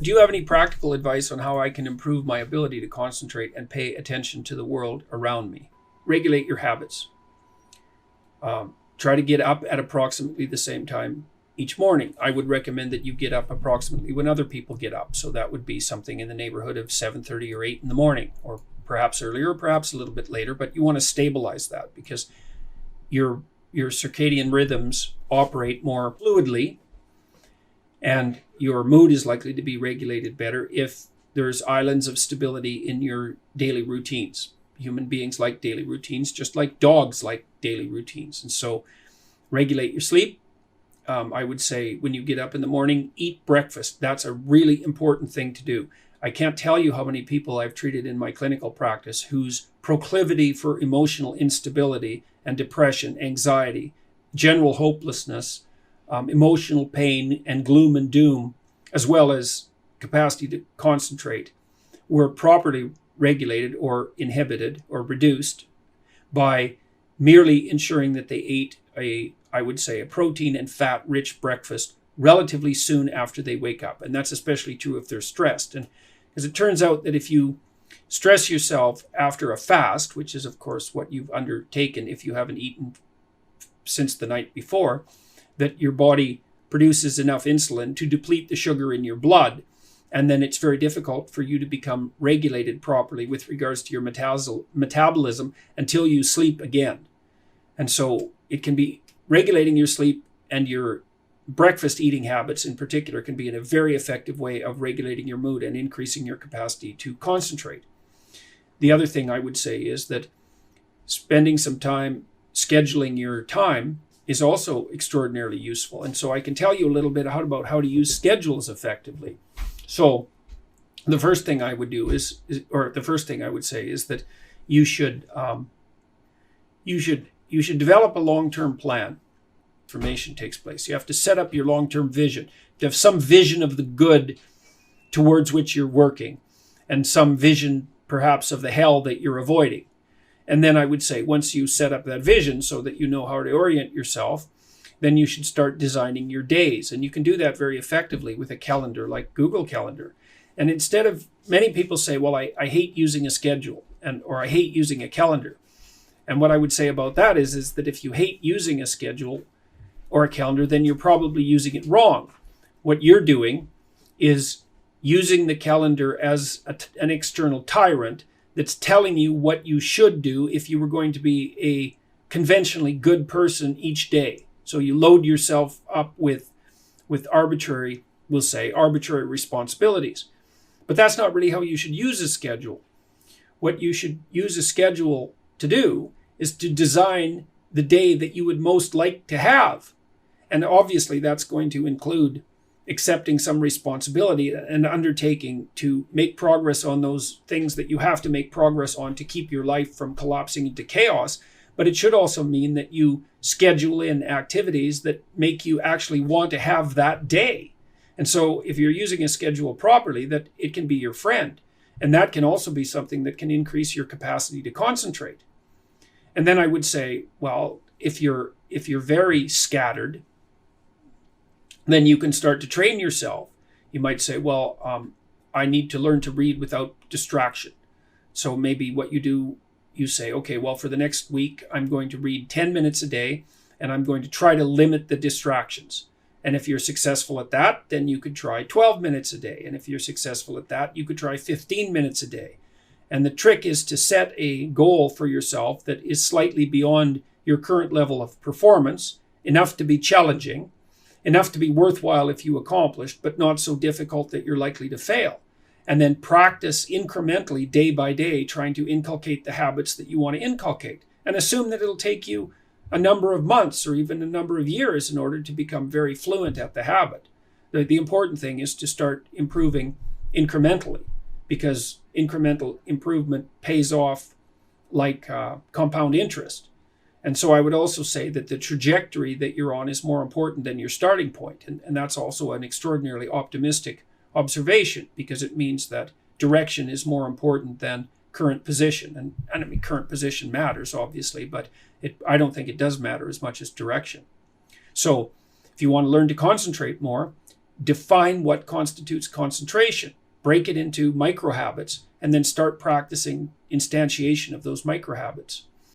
Do you have any practical advice on how I can improve my ability to concentrate and pay attention to the world around me? Regulate your habits. Try to get up at approximately the same time each morning. I would recommend that you get up approximately when other people get up. So that would be something in the neighborhood of 7:30 or 8 in the morning, or perhaps earlier, or perhaps a little bit later. But you want to stabilize that because your circadian rhythms operate more fluidly, and your mood is likely to be regulated better if there's islands of stability in your daily routines. Human beings like daily routines, just like dogs like daily routines. And so regulate your sleep. I would say when you get up in the morning, eat breakfast. That's a really important thing to do. I can't tell you how many people I've treated in my clinical practice whose proclivity for emotional instability and depression, anxiety, general hopelessness, emotional pain and gloom and doom, as well as capacity to concentrate, were properly regulated or inhibited or reduced by merely ensuring that they ate I would say a protein and fat rich breakfast relatively soon after they wake up. And that's especially true if they're stressed. And because it turns out that if you stress yourself after a fast, which is of course what you've undertaken if you haven't eaten since the night before, that your body produces enough insulin to deplete the sugar in your blood. And then it's very difficult for you to become regulated properly with regards to your metabolism until you sleep again. And so it can be regulating your sleep, and your breakfast eating habits in particular can be in a very effective way of regulating your mood and increasing your capacity to concentrate. The other thing I would say is that spending some time scheduling your time is also extraordinarily useful. And so I can tell you a little bit about how to use schedules effectively. So the first thing I would do the first thing I would say is that you should develop a long-term plan. Transformation takes place. You have to set up your long-term vision. You have some vision of the good towards which you're working, and some vision perhaps of the hell that you're avoiding. And then I would say once you set up that vision so that you know how to orient yourself, then you should start designing your days. And you can do that very effectively with a calendar like Google Calendar. And instead of, many people say, well, I hate using a schedule or I hate using a calendar. And what I would say about that is that if you hate using a schedule or a calendar, then you're probably using it wrong. What you're doing is using the calendar as an external tyrant that's telling you what you should do if you were going to be a conventionally good person each day. So you load yourself up with arbitrary responsibilities. But that's not really how you should use a schedule. What you should use a schedule to do is to design the day that you would most like to have. And obviously that's going to include accepting some responsibility and undertaking to make progress on those things that you have to make progress on to keep your life from collapsing into chaos. But it should also mean that you schedule in activities that make you actually want to have that day. And so if you're using a schedule properly, that it can be your friend. And that can also be something that can increase your capacity to concentrate. And then I would say, well, if you're very scattered, then you can start to train yourself. You might say, well, I need to learn to read without distraction. So maybe what you do, you say, okay, well, for the next week, I'm going to read 10 minutes a day, and I'm going to try to limit the distractions. And if you're successful at that, then you could try 12 minutes a day. And if you're successful at that, you could try 15 minutes a day. And the trick is to set a goal for yourself that is slightly beyond your current level of performance, enough to be challenging, enough to be worthwhile if you accomplished, but not so difficult that you're likely to fail. And then practice incrementally, day by day, trying to inculcate the habits that you want to inculcate. And assume that it'll take you a number of months or even a number of years in order to become very fluent at the habit. The important thing is to start improving incrementally, because incremental improvement pays off like compound interest. And so I would also say that the trajectory that you're on is more important than your starting point. And that's also an extraordinarily optimistic observation, because it means that direction is more important than current position. And I mean, current position matters, obviously, but I don't think it does matter as much as direction. So if you want to learn to concentrate more, define what constitutes concentration, break it into micro habits, and then start practicing instantiation of those micro habits.